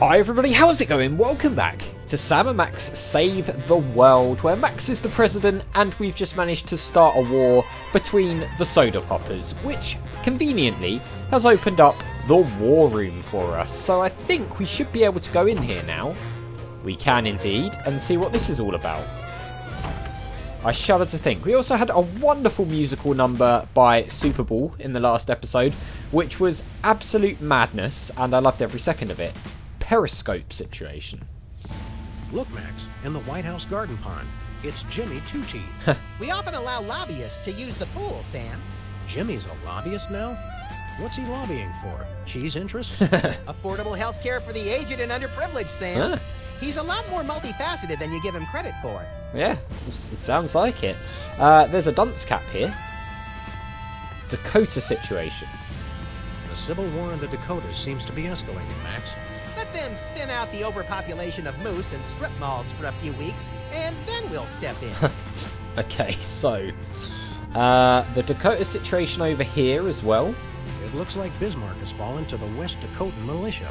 Hi everybody, how's it going? Welcome back to Sam and Max Save the World, where Max is the president and we've just managed to start a war between the soda poppers, which conveniently has opened up the war room for us. So I think we should be able to go in here now. We can indeed, and see what this is all about. I shudder to think. We also had a wonderful musical number by Superball in the last episode, which was absolute madness, and I loved every second of it. Periscope situation. Look, Max, in the White House garden pond. It's Jimmy Two-Teeth. We often allow lobbyists to use the pool, Sam. Jimmy's a lobbyist now? What's he lobbying for? Cheese interests? Affordable health care for the aged and underprivileged, Sam. Huh. He's a lot more multifaceted than you give him credit for. Yeah, it sounds like it. There's a dunce cap here. Dakota situation. The civil war in the Dakotas seems to be escalating, Max. Let them thin out the overpopulation of moose and strip malls for a few weeks, and then we'll step in. Okay, so the Dakota situation over here as well. It looks like Bismarck has fallen to the West Dakotan militia.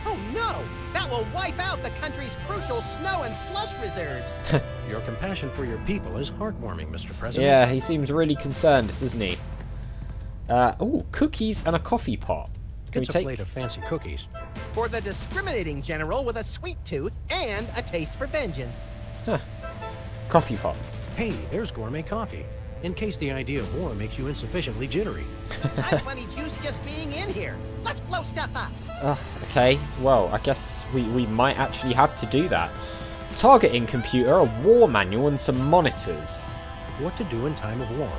Oh no! That will wipe out the country's crucial snow and slush reserves. Your compassion for your people is heartwarming, Mr. President. Yeah, he seems really concerned, doesn't he? Oh, cookies and a coffee pot. Can It's we a plate of fancy cookies. For the discriminating general with a sweet tooth and a taste for vengeance. Coffee pot. Hey, there's gourmet coffee. In case the idea of war makes you insufficiently jittery. I've plenty juice just being in here. Let's blow stuff up. Okay, well, I guess we might actually have to do that. Targeting computer, a war manual, and some monitors. What to do in time of war.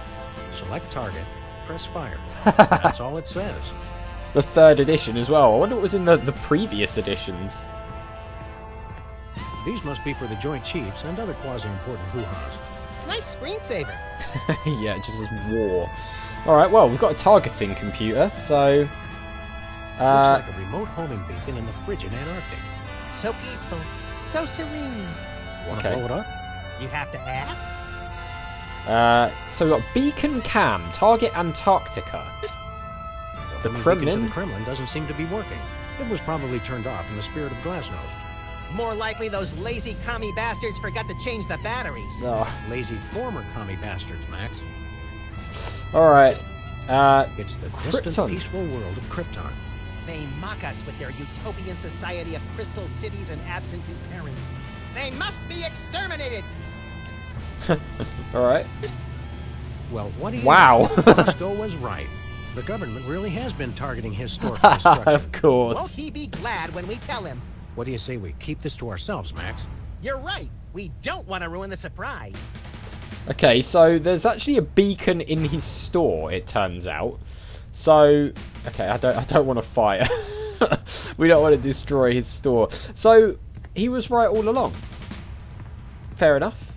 Select target, press fire. That's all it says. The 3rd edition as well. I wonder what was in the previous editions. These must be for the Joint Chiefs and other quasi-important hoo-has. Nice screensaver. Yeah, it just says war. Alright, well, we've got a targeting computer, so... Looks like a remote homing beacon in the frigid Antarctic. So peaceful. So serene. Want to Okay. blow it up? You have to ask? So we've got beacon cam, target Antarctica. The homing beacon Kremlin? for the Kremlin doesn't seem to be working. It was probably turned off in the spirit of Glasnost. More likely those lazy commie bastards forgot to change the batteries. Oh, Lazy former commie bastards, Max. alright. It's the distant, Krypton. peaceful world of Krypton. They mock us with their utopian society of crystal cities and absentee parents. They must be exterminated! Alright. Well, what do you Wow. know? Bosco was right. The government really has been targeting his store for destruction. Of course. Won't he be glad when we tell him? What do you say we keep this to ourselves, Max? You're right. We don't want to ruin the surprise. Okay, so there's actually a beacon in his store, it turns out. So, okay, I don't want to fire. We don't want to destroy his store. So, he was right all along. Fair enough.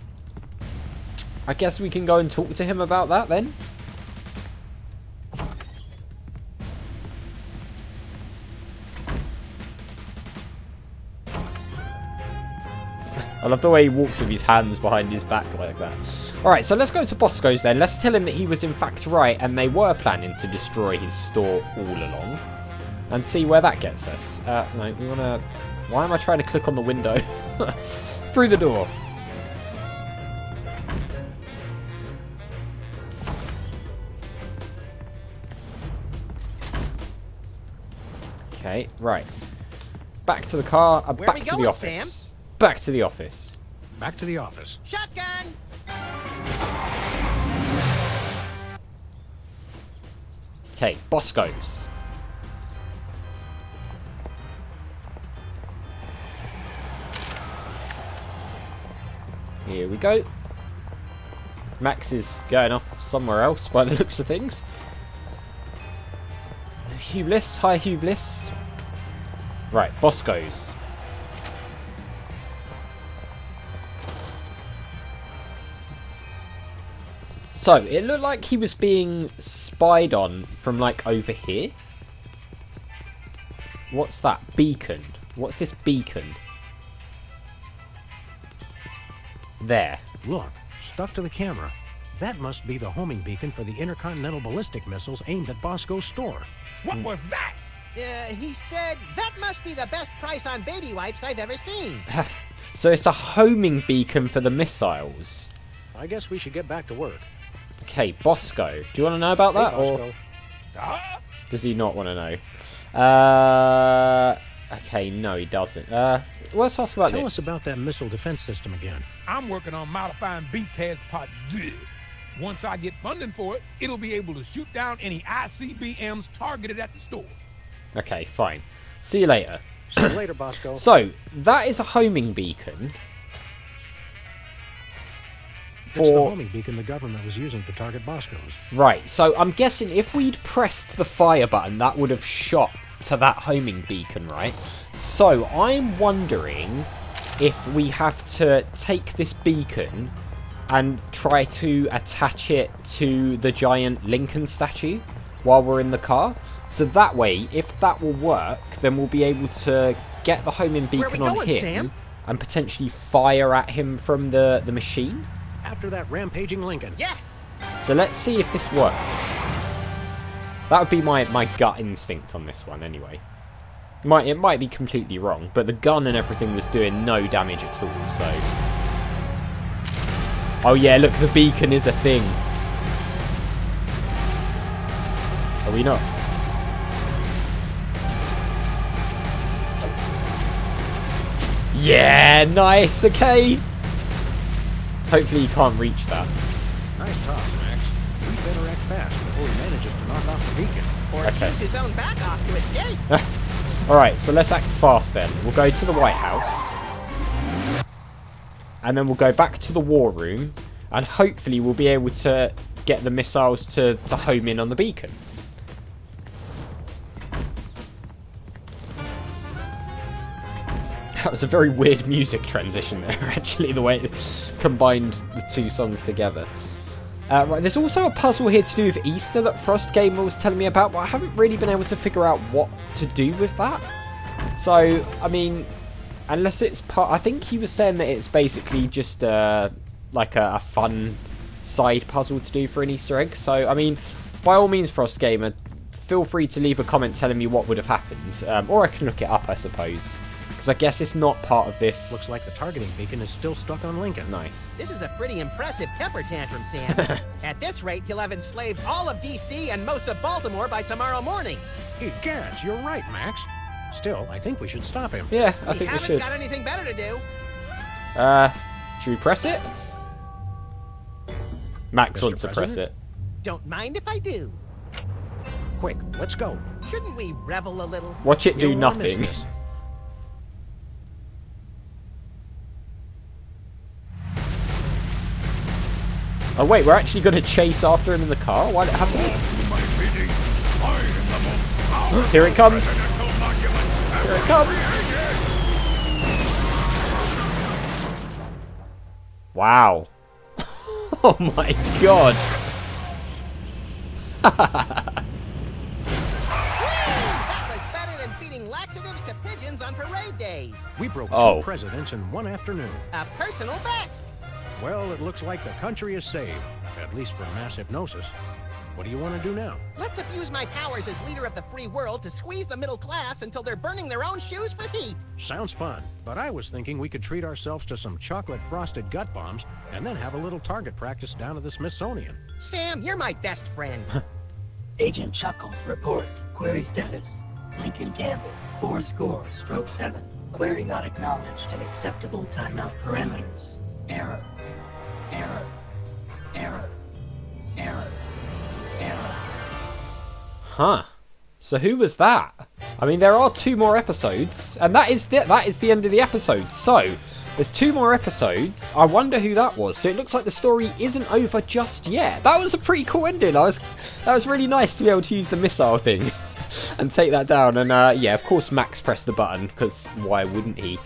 I guess we can go and talk to him about that then. I love the way he walks with his hands behind his back like that. Alright, so let's go to Bosco's then. Let's tell him that he was in fact right and they were planning to destroy his store all along. And see where that gets us. No, we want to... Why am I trying to click on the window? Through the door. Okay, right. Back to the car. Where Back we to going, the office. Sam? Back to the office. Back to the office. Shotgun! Okay, Bosco's. Here we go. Max is going off somewhere else by the looks of things. Hublis, hi Hublis. Right, Bosco's. So, it looked like he was being spied on from, like, over here. What's that? Beacon. What's this beacon? There. Look, stuck to the camera. That must be the homing beacon for the intercontinental ballistic missiles aimed at Bosco's store. What was that? He said that must be the best price on baby wipes I've ever seen. So it's a homing beacon for the missiles. I guess we should get back to work. Okay, Bosco. Do you want to know about that? Hey, Or Bosco. does he not want to know? Okay, no, he doesn't. Let's ask about Tell this. us about that missile defense system again. I'm working on modifying BTAS Part Z. Once I get funding for it, it'll be able to shoot down any ICBMs targeted at the store. Okay, fine. See you later. See you later, Bosco. So, that is a homing beacon. It's the homing beacon the government was using to target Bosco's. Right, so I'm guessing if we'd pressed the fire button, that would have shot to that homing beacon, right? So, I'm wondering if we have to take this beacon and try to attach it to the giant Lincoln statue while we're in the car. So that way, if that will work, then we'll be able to get the homing beacon on him, Sam? and potentially fire at him from the machine. After that rampaging Lincoln. Yes! So let's see if this works. That would be my gut instinct on this one anyway. It might be completely wrong, but the gun and everything was doing no damage at all, so... Oh yeah, look, the beacon is a thing. Are we not? Yeah, nice, okay. Hopefully you can't reach that. Nice toss, Max. We better act fast before he manages to knock off the beacon. Or Okay. choose his own back off to escape. Alright, so let's act fast then. We'll go to the White House. And then we'll go back to the war room. And hopefully we'll be able to get the missiles to home in on the beacon. That was a very weird music transition there, actually, the way it combined the two songs together. Right, there's also a puzzle here to do with Easter that Frost Gamer was telling me about, but I haven't really been able to figure out what to do with that. So, I mean, unless it's part... I think he was saying that it's basically just like a fun side puzzle to do for an Easter egg. So, I mean, by all means, Frost Gamer, feel free to leave a comment telling me what would have happened. Or I can look it up, I suppose. Because I guess it's not part of this. Looks like the targeting beacon is still stuck on Lincoln. Nice. This is a pretty impressive temper tantrum, Sam. At this rate, he'll have enslaved all of D.C. and most of Baltimore by tomorrow morning. Egads, you're right, Max. Still, I think we should stop him. Yeah, I We think we haven't should. got anything better to do. Should we press it? Max Mr. wants to press President? it. Don't mind if I do. Quick, let's go. Shouldn't we revel a little? Watch it do You'll wanna miss nothing. this. Oh wait, we're actually going to chase after him in the car? Why did it happen this? Here it comes. Here it comes. Wow. Oh my god. That was better than feeding laxatives to pigeons on parade days. We broke Oh. 2 presidents in one afternoon. A personal best. Well, it looks like the country is saved, at least from mass hypnosis. What do you want to do now? Let's abuse my powers as leader of the free world to squeeze the middle class until they're burning their own shoes for heat. Sounds fun, but I was thinking we could treat ourselves to some chocolate frosted gut bombs and then have a little target practice down at the Smithsonian. Sam, you're my best friend. Agent Chuckles, report. Query status. Lincoln Gambit, 4-7. Query not acknowledged and acceptable timeout parameters. Error. Error. Error. Error. Error. Huh. So who was that? I mean, there are 2 more episodes, and that is the end of the episode. So, there's 2 more episodes. I wonder who that was. So it looks like the story isn't over just yet. That was a pretty cool ending. That was really nice to be able to use the missile thing and take that down. And yeah, of course Max pressed the button, because why wouldn't he?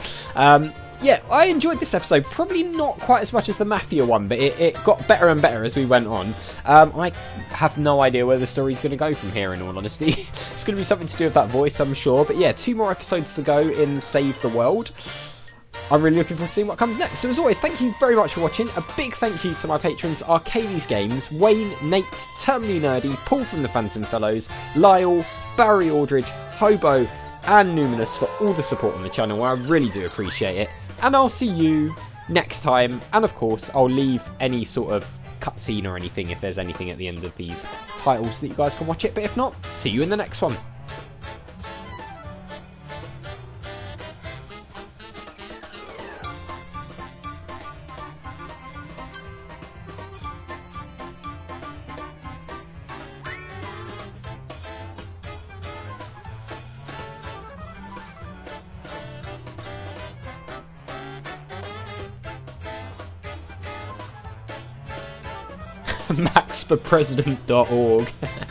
Yeah, I enjoyed this episode. Probably not quite as much as the Mafia one, but it got better and better as we went on. I have no idea where the story's going to go from here, in all honesty. It's going to be something to do with that voice, I'm sure. But yeah, 2 more episodes to go in Save the World. I'm really looking forward to seeing what comes next. So as always, thank you very much for watching. A big thank you to my patrons, Arcades Games, Wayne, Nate, Terminally Nerdy, Paul from the Phantom Fellows, Lyle, Barry Aldridge, Hobo, and Numinous for all the support on the channel. I really do appreciate it. And I'll see you next time. And of course, I'll leave any sort of cutscene or anything if there's anything at the end of these titles that you guys can watch it. But if not, see you in the next one. maxforpresident.org